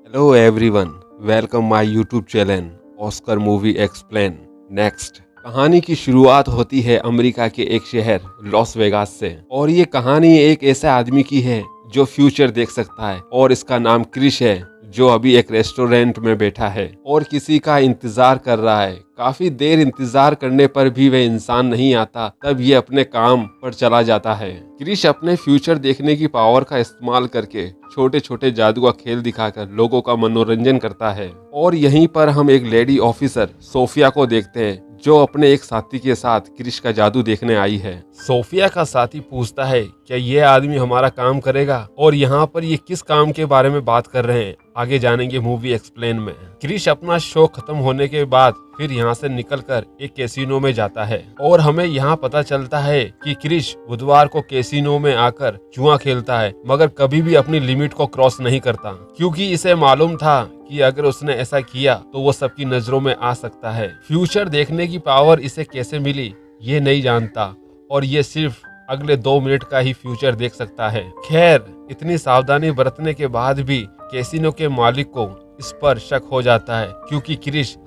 Hello everyone, welcome my YouTube channel Oscar movie explain. Next कहानी की शुरुआत होती है अमेरिका के एक शहर लॉस वेगास से। और ये कहानी एक ऐसे आदमी की है जो फ्यूचर देख सकता है और इसका नाम क्रिश है, जो अभी एक रेस्टोरेंट में बैठा है और किसी का इंतजार कर रहा है। काफी देर इंतजार करने पर भी वह इंसान नहीं आता, तब ये अपने काम पर चला जाता है। क्रिश अपने फ्यूचर देखने की पावर का इस्तेमाल करके छोटे छोटे जादू का खेल दिखाकर लोगों का मनोरंजन करता है। और यहीं पर हम एक लेडी ऑफिसर सोफिया को देखते हैं, जो अपने एक साथी के साथ क्रिश का जादू देखने आई है। सोफिया का साथी पूछता है, क्या ये आदमी हमारा काम करेगा और यहाँ पर ये किस काम के बारे में बात कर रहे हैं, आगे जानेंगे मूवी एक्सप्लेन में। क्रिश अपना शो खत्म होने के बाद फिर यहाँ से निकलकर एक कैसीनो में जाता है और हमें यहाँ पता चलता है कि क्रिश बुधवार को कैसीनो में आकर जुआ खेलता है, मगर कभी भी अपनी लिमिट को क्रॉस नहीं करता, क्योंकि इसे मालूम था कि अगर उसने ऐसा किया तो वो सबकी नजरों में आ सकता है। फ्यूचर देखने की पावर इसे कैसे मिली ये नहीं जानता और ये सिर्फ अगले 2 मिनट का ही फ्यूचर देख सकता है। खैर, इतनी सावधानी बरतने के बाद भी कैसीनो के मालिक को इस पर शक हो जाता है, क्योंकि क्रिश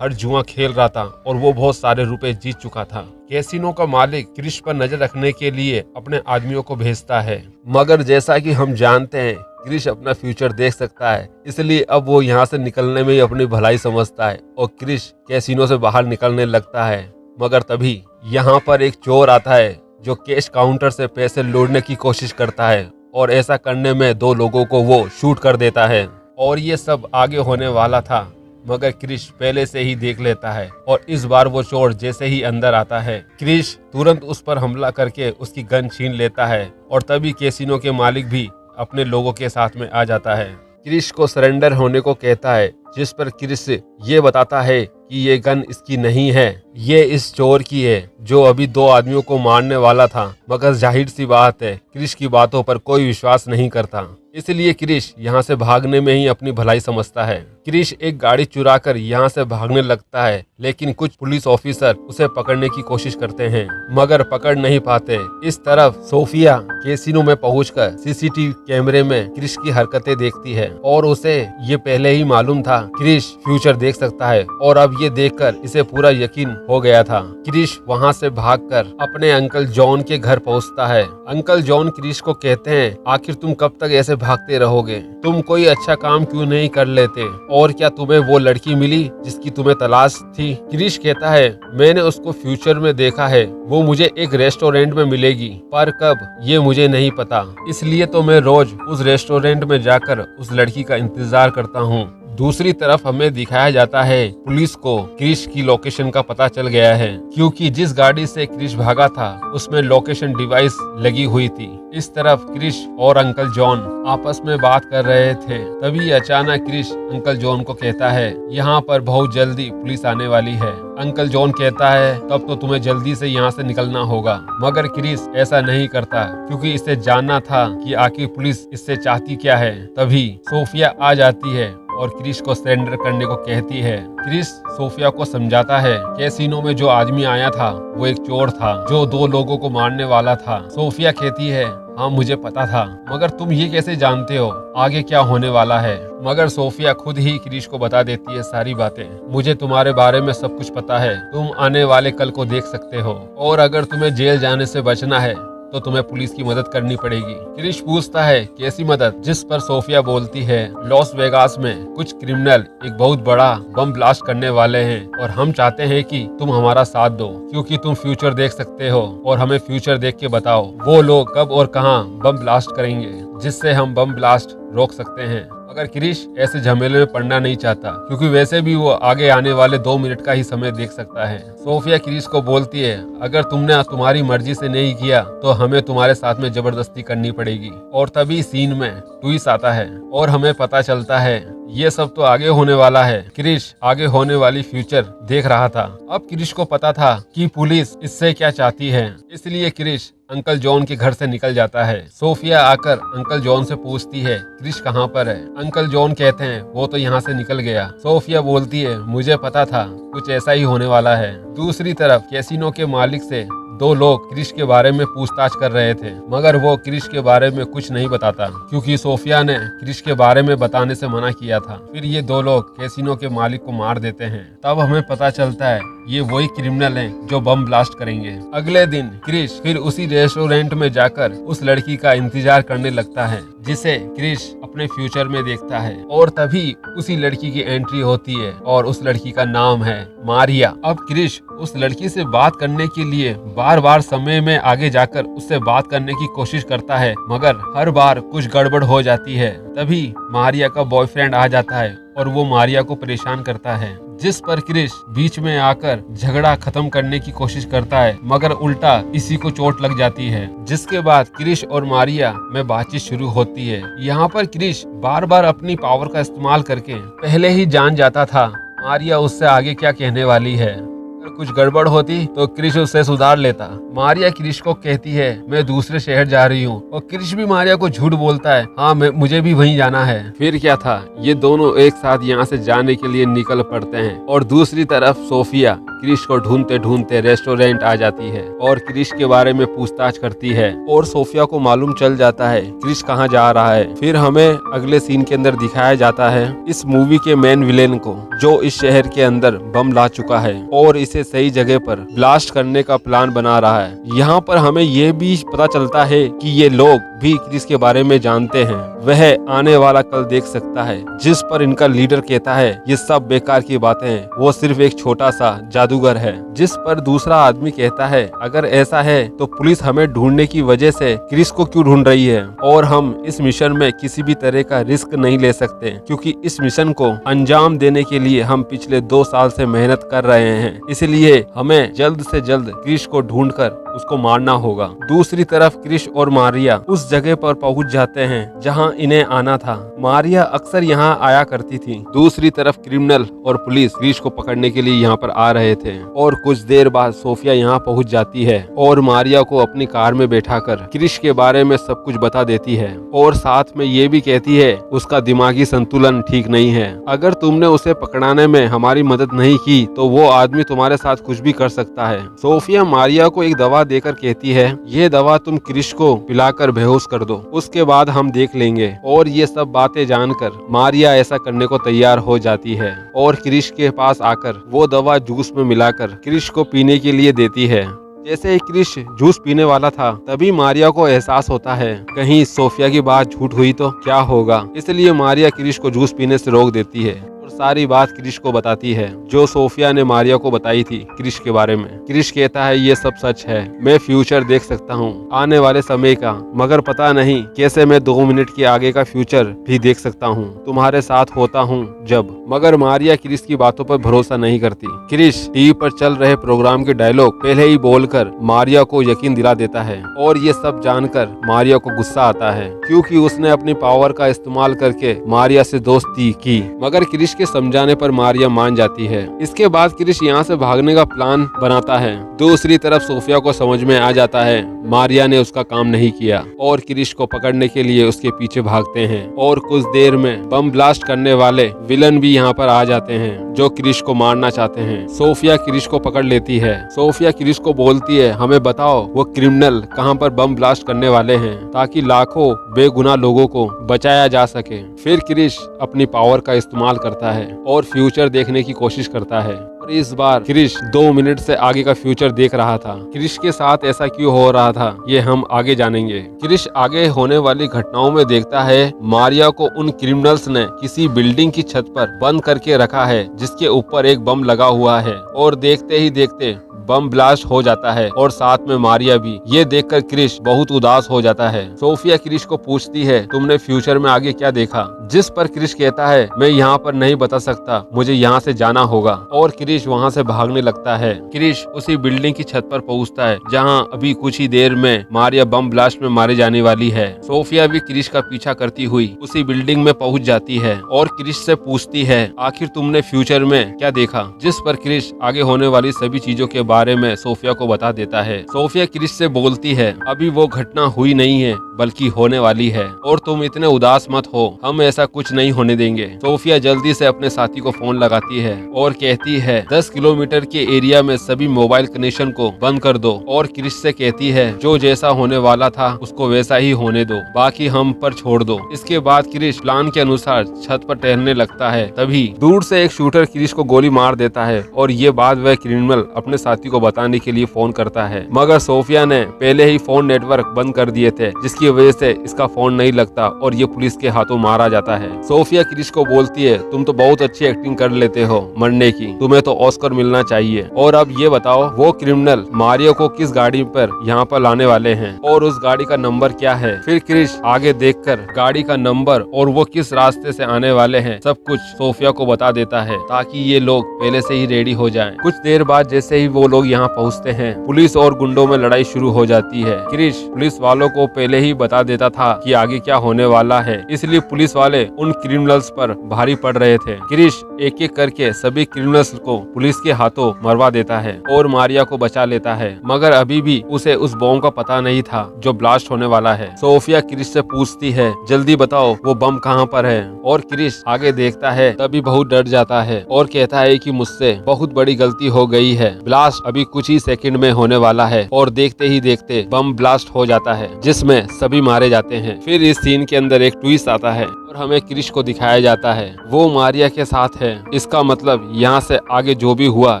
हर जुआ खेल रहा था और वो बहुत सारे रुपए जीत चुका था। कैसीनो का मालिक क्रिश पर नजर रखने के लिए अपने आदमियों को भेजता है, मगर जैसा कि हम जानते हैं क्रिश अपना फ्यूचर देख सकता है, इसलिए अब वो यहाँ से निकलने में ही अपनी भलाई समझता है और क्रिश कैसीनो से बाहर निकलने लगता है। मगर तभी यहाँ पर एक चोर आता है जो कैश काउंटर से पैसे लूटने की कोशिश करता है और ऐसा करने में 2 लोगों को वो शूट कर देता है। और ये सब आगे होने वाला था, मगर क्रिश पहले से ही देख लेता है और इस बार वो चोर जैसे ही अंदर आता है, क्रिश तुरंत उस पर हमला करके उसकी गन छीन लेता है और तभी कैसीनो के मालिक भी अपने लोगों के साथ में आ जाता है। क्रिश को सरेंडर होने को कहता है, जिस पर क्रिश ये बताता है कि ये गन इसकी नहीं है, ये इस चोर की है जो अभी 2 आदमियों को मारने वाला था। मगर जाहिर सी बात है क्रिश की बातों पर कोई विश्वास नहीं करता, इसलिए क्रिश यहाँ से भागने में ही अपनी भलाई समझता है। क्रिश एक गाड़ी चुराकर यहाँ से भागने लगता है, लेकिन कुछ पुलिस ऑफिसर उसे पकड़ने की कोशिश करते हैं मगर पकड़ नहीं पाते। इस तरफ सोफिया कैसीनो में पहुंचकर सीसीटीवी कैमरे में क्रिश की हरकतें देखती है और उसे ये पहले ही मालूम था क्रिश फ्यूचर देख सकता है और अब ये देखकर इसे पूरा यकीन हो गया था। क्रिश वहाँ से भागकर अपने अंकल जॉन के घर पहुँचता है। अंकल जॉन क्रिश को कहते हैं, आखिर तुम कब तक ऐसे भागते रहोगे? तुम कोई अच्छा काम क्यों नहीं कर लेते? और क्या तुम्हें वो लड़की मिली जिसकी तुम्हें तलाश थी? क्रिश कहता है, मैंने उसको फ्यूचर में देखा है, वो मुझे एक रेस्टोरेंट में मिलेगी, पर कब ये मुझे नहीं पता, इसलिए तो मैं रोज उस रेस्टोरेंट में जाकर उस लड़की का इंतजार करता हूँ। दूसरी तरफ हमें दिखाया जाता है पुलिस को क्रिश की लोकेशन का पता चल गया है, क्योंकि जिस गाड़ी से क्रिश भागा था उसमें लोकेशन डिवाइस लगी हुई थी। इस तरफ क्रिश और अंकल जॉन आपस में बात कर रहे थे, तभी अचानक क्रिश अंकल जॉन को कहता है, यहाँ पर बहुत जल्दी पुलिस आने वाली है। अंकल जॉन कहता है, तब तो तुम्हें जल्दी से यहाँ से निकलना होगा। मगर क्रिश ऐसा नहीं करता, क्योंकि इसे जानना था कि आखिर पुलिस इससे चाहती क्या है। तभी सोफिया आ जाती है और क्रिश को सरेंडर करने को कहती है। क्रिश सोफिया को समझाता है, कैसीनो में जो आदमी आया था वो एक चोर था जो 2 लोगों को मारने वाला था। सोफिया कहती है, हाँ मुझे पता था, मगर तुम ये कैसे जानते हो आगे क्या होने वाला है? मगर सोफिया खुद ही क्रिश को बता देती है सारी बातें। मुझे तुम्हारे बारे में सब कुछ पता है, तुम आने वाले कल को देख सकते हो और अगर तुम्हें जेल जाने से बचना है तो तुम्हें पुलिस की मदद करनी पड़ेगी। क्रिश पूछता है, कैसी मदद? जिस पर सोफिया बोलती है, लॉस वेगास में कुछ क्रिमिनल एक बहुत बड़ा बम ब्लास्ट करने वाले हैं और हम चाहते हैं कि तुम हमारा साथ दो, क्योंकि तुम फ्यूचर देख सकते हो और हमें फ्यूचर देख के बताओ वो लोग कब और कहां बम ब्लास्ट करेंगे, जिससे हम बम ब्लास्ट रोक सकते हैं। मगर क्रिश ऐसे झमेले में पड़ना नहीं चाहता, क्योंकि वैसे भी वो आगे आने वाले 2 मिनट का ही समय देख सकता है। सोफिया क्रिश को बोलती है, अगर तुमने तुम्हारी मर्जी से नहीं किया तो हमें तुम्हारे साथ में जबरदस्ती करनी पड़ेगी। और तभी सीन में ट्विस्ट आता है और हमें पता चलता है ये सब तो आगे होने वाला है। क्रिश आगे होने वाली फ्यूचर देख रहा था। अब क्रिश को पता था कि पुलिस इससे क्या चाहती है, इसलिए क्रिश अंकल जॉन के घर से निकल जाता है। सोफिया आकर अंकल जॉन से पूछती है, क्रिश कहाँ पर है? अंकल जॉन कहते हैं, वो तो यहाँ से निकल गया। सोफिया बोलती है, मुझे पता था कुछ ऐसा ही होने वाला है। दूसरी तरफ कैसीनो के मालिक से दो लोग क्रिश के बारे में पूछताछ कर रहे थे, मगर वो क्रिश के बारे में कुछ नहीं बताता क्योंकि सोफिया ने क्रिश के बारे में बताने से मना किया था। फिर ये दो लोग कैसीनो के मालिक को मार देते हैं। तब हमें पता चलता है ये वही क्रिमिनल हैं जो बम ब्लास्ट करेंगे। अगले दिन क्रिश फिर उसी रेस्टोरेंट में जाकर उस लड़की का इंतजार करने लगता है जिसे क्रिश अपने फ्यूचर में देखता है, और तभी उसी लड़की की एंट्री होती है और उस लड़की का नाम है मारिया। अब क्रिश उस लड़की से बात करने के लिए बार बार समय में आगे जाकर उससे बात करने की कोशिश करता है, मगर हर बार कुछ गड़बड़ हो जाती है। तभी मारिया का बॉयफ्रेंड आ जाता है और वो मारिया को परेशान करता है, जिस पर क्रिश बीच में आकर झगड़ा खत्म करने की कोशिश करता है, मगर उल्टा इसी को चोट लग जाती है। जिसके बाद क्रिश और मारिया में बातचीत शुरू होती है। यहाँ पर क्रिश बार बार अपनी पावर का इस्तेमाल करके पहले ही जान जाता था मारिया उससे आगे क्या कहने वाली है। अगर कुछ गड़बड़ होती तो क्रिश उससे सुधार लेता। मारिया क्रिश को कहती है मैं दूसरे शहर जा रही हूँ, और क्रिश भी मारिया को झूठ बोलता है हाँ मुझे भी वहीं जाना है। फिर क्या था, ये दोनों एक साथ यहाँ से जाने के लिए निकल पड़ते हैं, और दूसरी तरफ सोफिया क्रिश को ढूंढते ढूंढते रेस्टोरेंट आ जाती है और क्रिश के बारे में पूछताछ करती है, और सोफिया को मालूम चल जाता है क्रिश कहाँ जा रहा है। फिर हमें अगले सीन के अंदर दिखाया जाता है इस मूवी के मेन विलेन को, जो इस शहर के अंदर बम ला चुका है और इसे सही जगह पर ब्लास्ट करने का प्लान बना रहा है। यहाँ पर हमें यह भी पता चलता है कि ये लोग भी क्रिश के बारे में जानते हैं, वह आने वाला कल देख सकता है, जिस पर इनका लीडर कहता है ये सब बेकार की बातें हैं, वो सिर्फ एक छोटा सा जादूगर है। जिस पर दूसरा आदमी कहता है अगर ऐसा है तो पुलिस हमें ढूंढने की वजह से क्रिश को क्यों ढूंढ रही है, और हम इस मिशन में किसी भी तरह का रिस्क नहीं ले सकते क्योंकि इस मिशन को अंजाम देने के लिए हम पिछले 2 साल से मेहनत कर रहे हैं, इसलिए हमें जल्द से जल्द क्रिश को ढूंढकर उसको मारना होगा। दूसरी तरफ क्रिश और मारिया उस जगह पर पहुंच जाते हैं जहां इन्हें आना था। मारिया अक्सर यहां आया करती थी। दूसरी तरफ क्रिमिनल और पुलिस क्रिश को पकड़ने के लिए यहां पर आ रहे थे, और कुछ देर बाद सोफिया यहां पहुंच जाती है और मारिया को अपनी कार में बैठाकर क्रिश के बारे में सब कुछ बता देती है, और साथ में ये भी कहती है उसका दिमागी संतुलन ठीक नहीं है, अगर तुमने उसे पकड़ाने में हमारी मदद नहीं की तो वो आदमी तुम्हारे साथ कुछ भी कर सकता है। सोफिया मारिया को एक दवा देकर कहती है ये दवा तुम क्रिश को पिलाकर बेहोश कर दो, उसके बाद हम देख लेंगे। और ये सब बातें जानकर मारिया ऐसा करने को तैयार हो जाती है और क्रिश के पास आकर वो दवा जूस में मिलाकर क्रिश को पीने के लिए देती है। जैसे ही क्रिश जूस पीने वाला था तभी मारिया को एहसास होता है कहीं सोफिया की बात झूठ हुई तो क्या होगा, इसलिए मारिया क्रिश को जूस पीने से रोक देती है और सारी बात क्रिश को बताती है जो सोफिया ने मारिया को बताई थी क्रिश के बारे में। क्रिश कहता है ये सब सच है, मैं फ्यूचर देख सकता हूँ आने वाले समय का, मगर पता नहीं कैसे मैं 2 मिनट के आगे का फ्यूचर भी देख सकता हूँ, तुम्हारे साथ होता हूँ जब। मगर मारिया क्रिश की बातों पर भरोसा नहीं करती। क्रिश टीवी पर चल रहे प्रोग्राम के डायलॉग पहले ही बोलकर मारिया को यकीन दिला देता है, और ये सब जानकर मारिया को गुस्सा आता है क्योंकि उसने अपनी पावर का इस्तेमाल करके मारिया से दोस्ती की, मगर क्रिश के समझाने पर मारिया मान जाती है। इसके बाद क्रिश यहाँ से भागने का प्लान बनाता है। दूसरी तरफ सोफिया को समझ में आ जाता है मारिया ने उसका काम नहीं किया, और क्रिश को पकड़ने के लिए उसके पीछे भागते हैं, और कुछ देर में बम ब्लास्ट करने वाले विलन भी यहाँ पर आ जाते हैं जो क्रिश को मारना चाहते हैं। सोफिया क्रिश को पकड़ लेती है। सोफिया क्रिश को बोलती है हमें बताओ वो क्रिमिनल कहाँ पर बम ब्लास्ट करने वाले हैं ताकि लाखों बेगुनाह लोगों को बचाया जा सके। फिर क्रिश अपनी पावर का इस्तेमाल करता है और फ्यूचर देखने की कोशिश करता है, और इस बार क्रिश 2 मिनट से आगे का फ्यूचर देख रहा था। क्रिश के साथ ऐसा क्यों हो रहा था ये हम आगे जानेंगे। क्रिश आगे होने वाली घटनाओं में देखता है मारिया को उन क्रिमिनल्स ने किसी बिल्डिंग की छत पर बंद करके रखा है जिसके ऊपर एक बम लगा हुआ है, और देखते ही देखते बम ब्लास्ट हो जाता है और साथ में मारिया भी। ये देखकर क्रिश बहुत उदास हो जाता है। सोफिया क्रिश को पूछती है तुमने फ्यूचर में आगे क्या देखा, जिस पर क्रिश कहता है मैं यहाँ पर नहीं बता सकता, मुझे यहाँ से जाना होगा, और क्रिश वहाँ से भागने लगता है। क्रिश उसी बिल्डिंग की छत पर पहुँचता है जहाँ अभी कुछ ही देर में मारिया बम ब्लास्ट में मारे जाने वाली है। सोफिया भी क्रिश का पीछा करती हुई उसी बिल्डिंग में पहुँच जाती है और क्रिश से पूछती है आखिर तुमने फ्यूचर में क्या देखा, जिस पर क्रिश आगे होने वाली सभी चीजों के बारे में सोफिया को बता देता है। सोफिया क्रिश से बोलती है अभी वो घटना हुई नहीं है बल्कि होने वाली है, और तुम इतने उदास मत हो, हम ऐसा कुछ नहीं होने देंगे। सोफिया जल्दी से अपने साथी को फोन लगाती है और कहती है 10 किलोमीटर के एरिया में सभी मोबाइल कनेक्शन को बंद कर दो और क्रिश से कहती है जो जैसा होने वाला था उसको वैसा ही होने दो, बाकी हम पर छोड़ दो। इसके बाद क्रिश प्लान के अनुसार छत पर टहलने लगता है। तभी दूर से एक शूटर क्रिश को गोली मार देता है और ये बात वह क्रिमिनल अपने साथी को बताने के लिए फोन करता है, मगर सोफिया ने पहले ही फोन नेटवर्क बंद कर दिए थे, जिसकी वजह से इसका फोन नहीं लगता और ये पुलिस के हाथों मारा जाता है। सोफिया क्रिश को बोलती है तुम तो बहुत अच्छी एक्टिंग कर लेते हो मरने की, तुम्हें तो ऑस्कर मिलना चाहिए। और अब ये बताओ वो क्रिमिनल मारियो को किस गाड़ी पर यहाँ पर लाने वाले हैं और उस गाड़ी का नंबर क्या है। फिर क्रिश आगे देखकर गाड़ी का नंबर और वो किस रास्ते से आने वाले हैं सब कुछ सोफिया को बता देता है, ताकि ये लोग पहले से ही रेडी हो जाएं। कुछ देर बाद जैसे ही वो लोग यहाँ पहुँचते हैं, पुलिस और गुंडों में लड़ाई शुरू हो जाती है। क्रिश पुलिस वालों को पहले ही बता देता था कि आगे क्या होने वाला है, इसलिए पुलिस वाले उन क्रिमिनल्स पर भारी पड़ रहे थे। क्रिश एक एक करके सभी क्रिमिनल्स को पुलिस के हाथों मरवा देता है और मारिया को बचा लेता है, मगर अभी भी उसे उस बॉम्ब का पता नहीं था जो ब्लास्ट होने वाला है। सोफिया क्रिश से पूछती है जल्दी बताओ वो बम कहाँ पर है, और क्रिश आगे देखता है तभी बहुत डर जाता है और कहता है कि मुझसे बहुत बड़ी गलती हो गई है, ब्लास्ट अभी कुछ ही सेकंड में होने वाला है। और देखते ही देखते बम ब्लास्ट हो जाता है जिसमें सभी मारे जाते हैं। फिर इस सीन के अंदर एक ट्विस्ट आता है और हमें क्रिश को दिखाया जाता है वो मारिया के साथ है। इसका मतलब यहाँ से आगे जो भी हुआ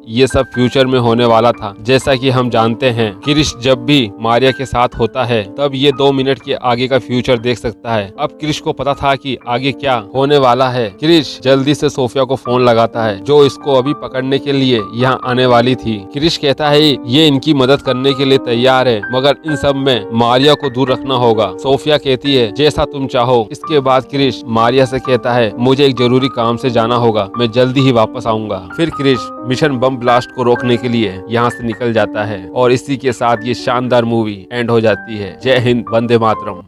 ये सब फ्यूचर में होने वाला था। जैसा कि हम जानते हैं क्रिश जब भी मारिया के साथ होता है तब ये 2 मिनट के आगे का फ्यूचर देख सकता है। अब क्रिश को पता था कि आगे क्या होने वाला है। क्रिश जल्दी से सोफिया को फोन लगाता है जो इसको अभी पकड़ने के लिए यहाँ आने वाली थी। क्रिश कहता है ये इनकी मदद करने के लिए तैयार है, मगर इन सब में मारिया को दूर रखना होगा। सोफिया कहती है जैसा तुम चाहो। इसके बाद क्रिश मारिया से कहता है मुझे एक जरूरी काम से जाना होगा, मैं जल्दी ही वापस आऊंगा। फिर क्रिश मिशन बम ब्लास्ट को रोकने के लिए यहाँ से निकल जाता है और इसी के साथ ये शानदार मूवी एंड हो जाती है। जय हिंद, वंदे मातरम।